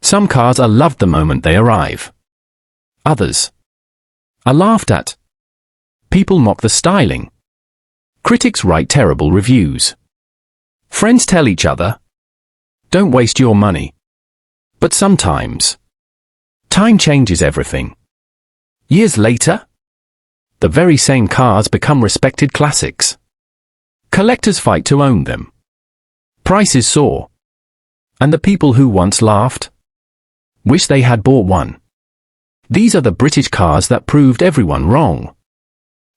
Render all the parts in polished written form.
Some cars are loved the moment they arrive. Others are laughed at. People mock the styling. Critics write terrible reviews. Friends tell each other, "Don't waste your money." But sometimes, time changes everything. Years later, the very same cars become respected classics. Collectors fight to own them. Prices soar. And the people who once laughed wish they had bought one. These are the British cars that proved everyone wrong.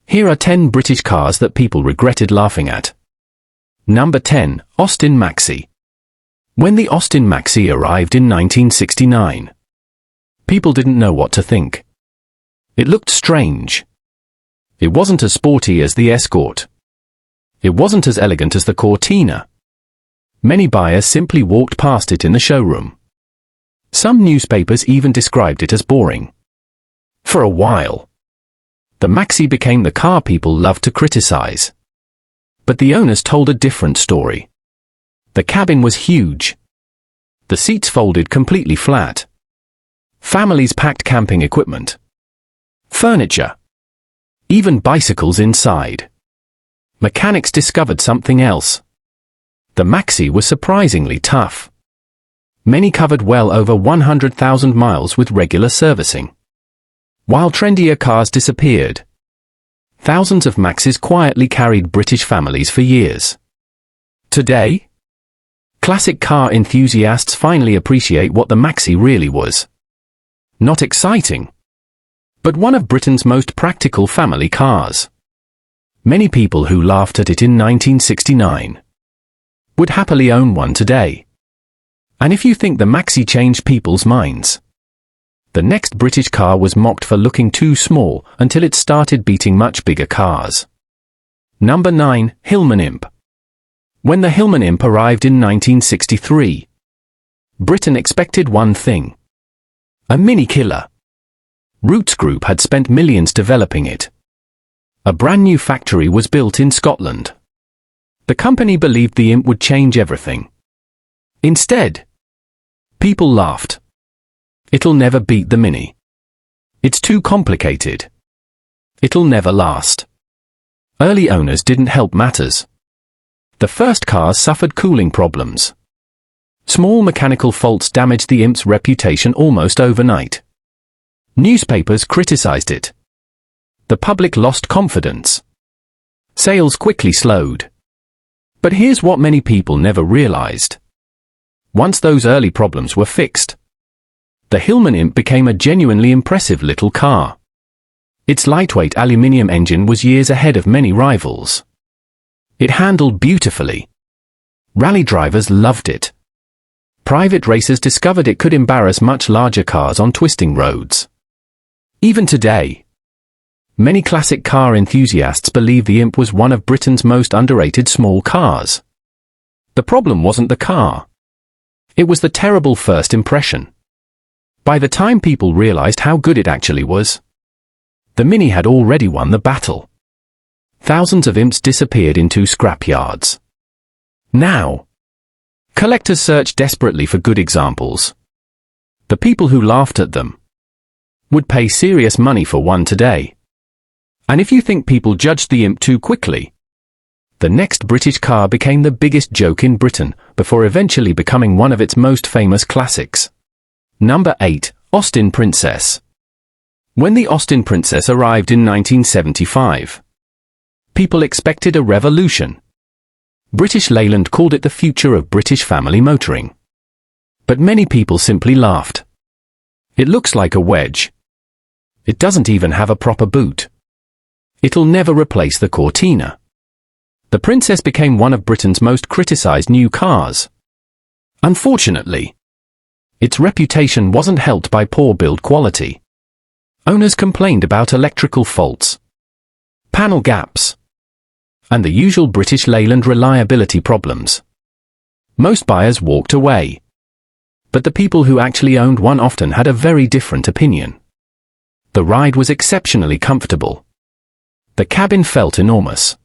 Here are 10 British cars that people regretted laughing at. Number 10. Austin Maxi. When the Austin Maxi arrived in 1969, people didn't know what to think. It looked strange. It wasn't as sporty as the Escort. It wasn't as elegant as the Cortina. Many buyers simply walked past it in the showroom. Some newspapers even described it as boring. For a while, the Maxi became the car people loved to criticize. But the owners told a different story. The cabin was huge. The seats folded completely flat. Families packed camping equipment, furniture, even bicycles inside. Mechanics discovered something else. The Maxi was surprisingly tough. Many covered well over 100,000 miles with regular servicing. While trendier cars disappeared, thousands of Maxis quietly carried British families for years. Today, classic car enthusiasts finally appreciate what the Maxi really was. Not exciting, but one of Britain's most practical family cars. Many people who laughed at it in 1969 would happily own one today. And if you think the Maxi changed people's minds, the next British car was mocked for looking too small until it started beating much bigger cars. Number 9. Hillman Imp. When the Hillman Imp arrived in 1963, Britain expected one thing: a mini killer. Roots Group had spent millions developing it. A brand new factory was built in Scotland. The company believed the Imp would change everything. Instead, people laughed. It'll never beat the Mini. It's too complicated. It'll never last. Early owners didn't help matters. The first cars suffered cooling problems. Small mechanical faults damaged the Imp's reputation almost overnight. Newspapers criticized it. The public lost confidence. Sales quickly slowed. But here's what many people never realized. Once those early problems were fixed, the Hillman Imp became a genuinely impressive little car. Its lightweight aluminium engine was years ahead of many rivals. It handled beautifully. Rally drivers loved it. Private racers discovered it could embarrass much larger cars on twisting roads. Even today, many classic car enthusiasts believe the Imp was one of Britain's most underrated small cars. The problem wasn't the car. It was the terrible first impression. By the time people realized how good it actually was, the Mini had already won the battle. Thousands of Imps disappeared into scrapyards. Now, collectors search desperately for good examples. The people who laughed at them would pay serious money for one today. And if you think people judged the Imp too quickly, the next British car became the biggest joke in Britain before eventually becoming one of its most famous classics. Number 8. Austin Princess. When the Austin Princess arrived in 1975, people expected a revolution. British Leyland called it the future of British family motoring. But many people simply laughed. It looks like a wedge. It doesn't even have a proper boot. It'll never replace the Cortina. The Princess became one of Britain's most criticized new cars. Unfortunately, its reputation wasn't helped by poor build quality. Owners complained about electrical faults, panel gaps, and the usual British Leyland reliability problems. Most buyers walked away. But the people who actually owned one often had a very different opinion. The ride was exceptionally comfortable. The cabin felt enormous.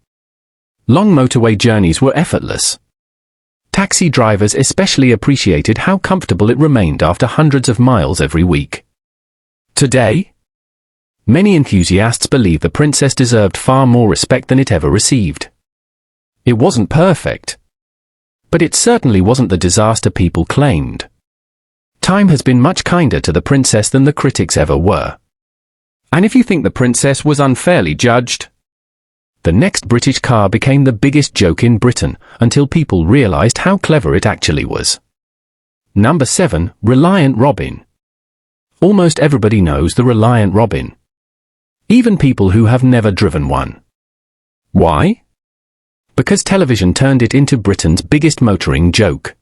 Long motorway journeys were effortless. Taxi drivers especially appreciated how comfortable it remained after hundreds of miles every week. Today, many enthusiasts believe the Princess deserved far more respect than it ever received. It wasn't perfect, but it certainly wasn't the disaster people claimed. Time has been much kinder to the Princess than the critics ever were. And if you think the Princess was unfairly judged, the next British car became the biggest joke in Britain until people realized how clever it actually was. Number 7. Reliant Robin. Almost everybody knows the Reliant Robin, even people who have never driven one. Why? Because television turned it into Britain's biggest motoring joke.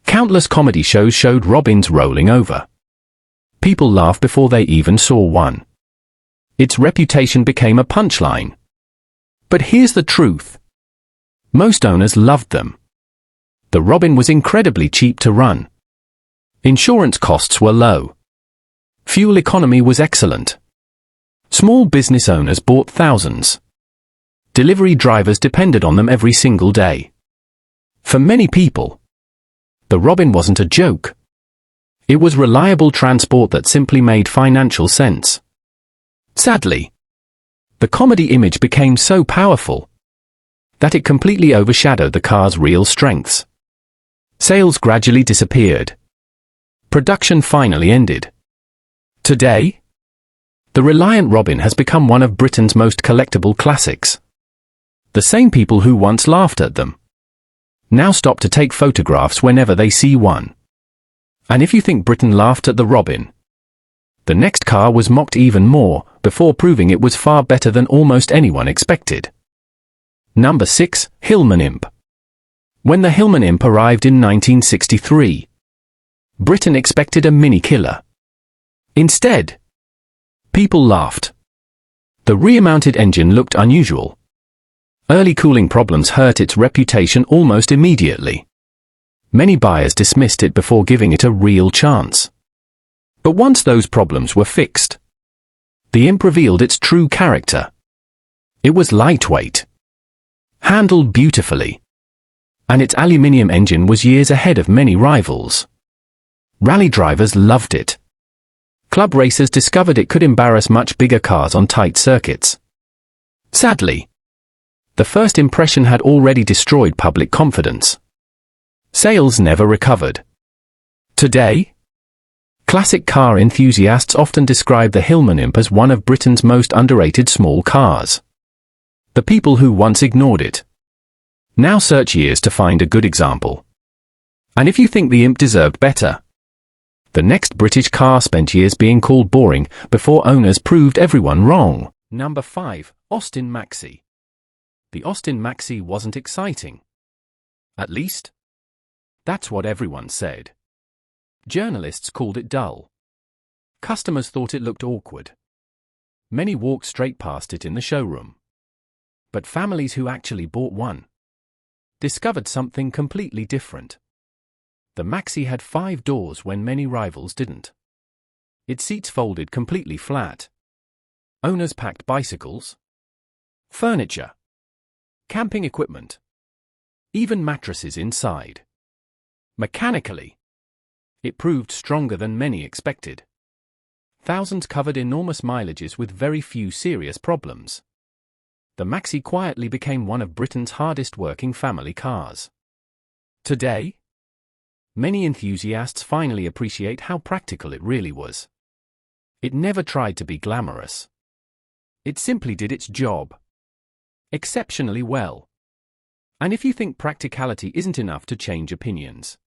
Countless comedy shows showed Robins rolling over. People laughed before they even saw one. Its reputation became a punchline. But here's the truth. Most owners loved them. The Robin was incredibly cheap to run. Insurance costs were low. Fuel economy was excellent. Small business owners bought thousands. Delivery drivers depended on them every single day. For many people, the Robin wasn't a joke. It was reliable transport that simply made financial sense. Sadly, the comedy image became so powerful that it completely overshadowed the car's real strengths. Sales gradually disappeared. Production finally ended. Today, the Reliant Robin has become one of Britain's most collectible classics. The same people who once laughed at them now stop to take photographs whenever they see one. And if you think Britain laughed at the Robin, the next car was mocked even more, before proving it was far better than almost anyone expected. Number 6. Hillman Imp. When the Hillman Imp arrived in 1963, Britain expected a mini killer. Instead, people laughed. The rear-mounted engine looked unusual. Early cooling problems hurt its reputation almost immediately. Many buyers dismissed it before giving it a real chance. But once those problems were fixed, the Imp revealed its true character. It was lightweight, handled beautifully, and its aluminium engine was years ahead of many rivals. Rally drivers loved it. Club racers discovered it could embarrass much bigger cars on tight circuits. Sadly, the first impression had already destroyed public confidence. Sales never recovered. Today, classic car enthusiasts often describe the Hillman Imp as one of Britain's most underrated small cars. The people who once ignored it now search years to find a good example. And if you think the Imp deserved better, the next British car spent years being called boring before owners proved everyone wrong. Number 5. Austin Maxi. The Austin Maxi wasn't exciting. At least, that's what everyone said. Journalists called it dull. Customers thought it looked awkward. Many walked straight past it in the showroom. But families who actually bought one discovered something completely different. The Maxi had 5 doors when many rivals didn't. Its seats folded completely flat. Owners packed bicycles, furniture, camping equipment, even mattresses inside. Mechanically, it proved stronger than many expected. Thousands covered enormous mileages with very few serious problems. The Maxi quietly became one of Britain's hardest working family cars. Today, many enthusiasts finally appreciate how practical it really was. It never tried to be glamorous. It simply did its job exceptionally well. And if you think practicality isn't enough to change opinions,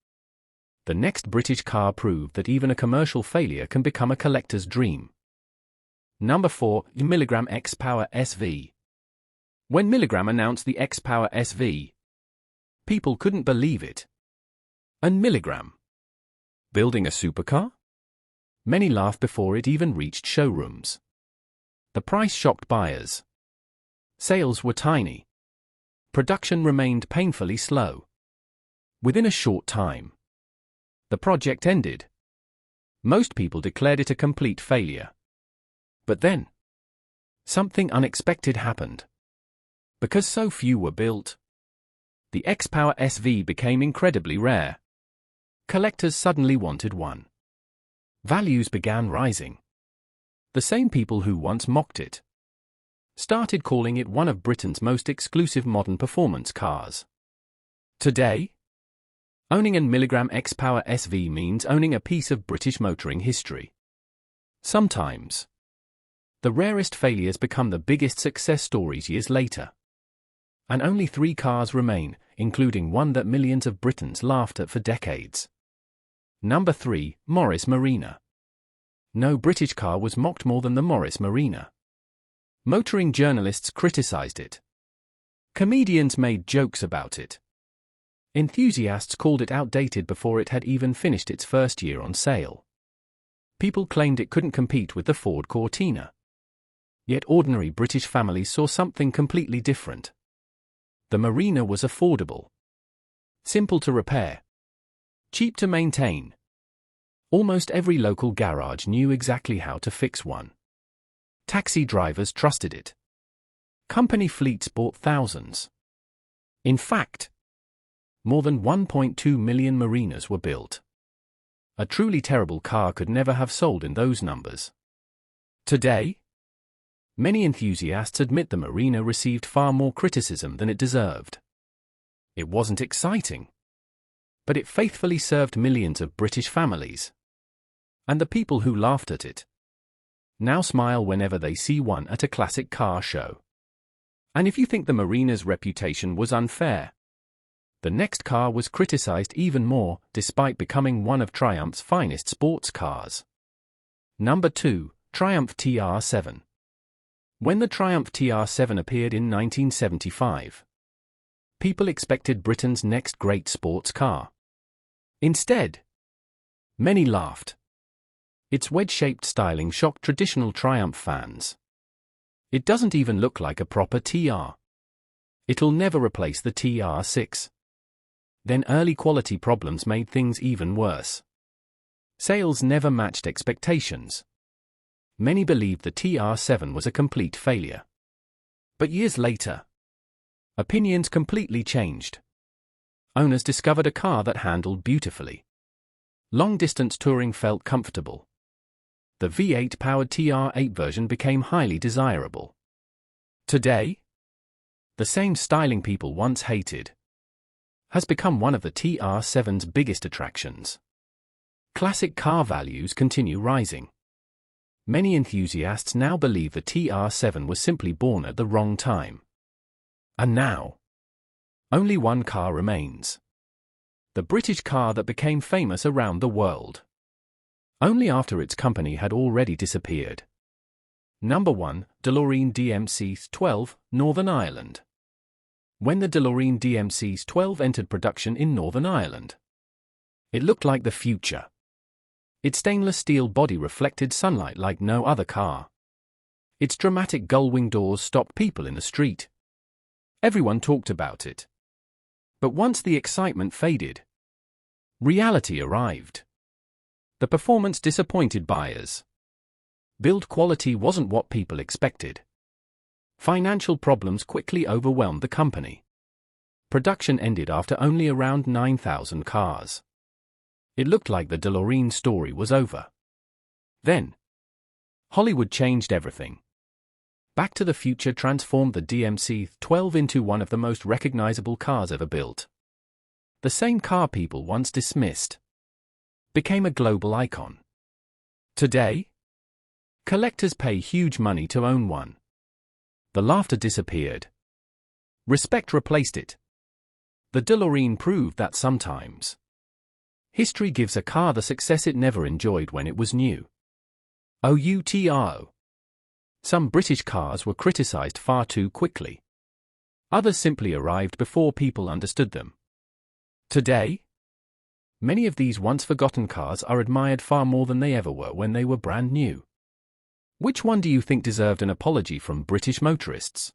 the next British car proved that even a commercial failure can become a collector's dream. Number 4. Milligram X-Power SV. When Milligram announced the X-Power SV, people couldn't believe it. And Milligram building a supercar? Many laughed before it even reached showrooms. The price shocked buyers. Sales were tiny. Production remained painfully slow. Within a short time, the project ended. Most people declared it a complete failure. But then, something unexpected happened. Because so few were built, the X-Power SV became incredibly rare. Collectors suddenly wanted one. Values began rising. The same people who once mocked it started calling it one of Britain's most exclusive modern performance cars. Today, owning an milligram X-Power SV means owning a piece of British motoring history. Sometimes, the rarest failures become the biggest success stories years later. And only 3 cars remain, including one that millions of Britons laughed at for decades. Number 3, Morris Marina. No British car was mocked more than the Morris Marina. Motoring journalists criticized it. Comedians made jokes about it. Enthusiasts called it outdated before it had even finished its first year on sale. People claimed it couldn't compete with the Ford Cortina. Yet ordinary British families saw something completely different. The Marina was affordable, simple to repair, cheap to maintain. Almost every local garage knew exactly how to fix one. Taxi drivers trusted it. Company fleets bought thousands. In fact, more than 1.2 million Marinas were built. A truly terrible car could never have sold in those numbers. Today, many enthusiasts admit the Marina received far more criticism than it deserved. It wasn't exciting, but it faithfully served millions of British families. And the people who laughed at it now smile whenever they see one at a classic car show. And if you think the Marina's reputation was unfair, the next car was criticized even more, despite becoming one of Triumph's finest sports cars. Number 2, Triumph TR7. When the Triumph TR7 appeared in 1975, people expected Britain's next great sports car. Instead, many laughed. Its wedge-shaped styling shocked traditional Triumph fans. It doesn't even look like a proper TR. It'll never replace the TR6. Then early quality problems made things even worse. Sales never matched expectations. Many believed the TR7 was a complete failure. But years later, opinions completely changed. Owners discovered a car that handled beautifully. Long-distance touring felt comfortable. The V8-powered TR8 version became highly desirable. Today, the same styling people once hated has become one of the TR7's biggest attractions. Classic car values continue rising. Many enthusiasts now believe the TR7 was simply born at the wrong time. And now, only one car remains. The British car that became famous around the world. Only after its company had already disappeared. Number 1, DeLorean DMC-12, Northern Ireland. When the DeLorean DMC-12 entered production in Northern Ireland, it looked like the future. Its stainless steel body reflected sunlight like no other car. Its dramatic gull-wing doors stopped people in the street. Everyone talked about it. But once the excitement faded, reality arrived. The performance disappointed buyers. Build quality wasn't what people expected. Financial problems quickly overwhelmed the company. Production ended after only around 9,000 cars. It looked like the DeLorean story was over. Then, Hollywood changed everything. Back to the Future transformed the DMC-12 into one of the most recognizable cars ever built. The same car people once dismissed became a global icon. Today, collectors pay huge money to own one. The laughter disappeared. Respect replaced it. The DeLorean proved that sometimes history gives a car the success it never enjoyed when it was new. UKTorque. Some British cars were criticized far too quickly. Others simply arrived before people understood them. Today, many of these once-forgotten cars are admired far more than they ever were when they were brand new. Which one do you think deserved an apology from British motorists?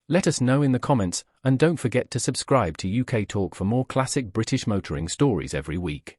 Let us know in the comments, and don't forget to subscribe to UKTorque for more classic British motoring stories every week.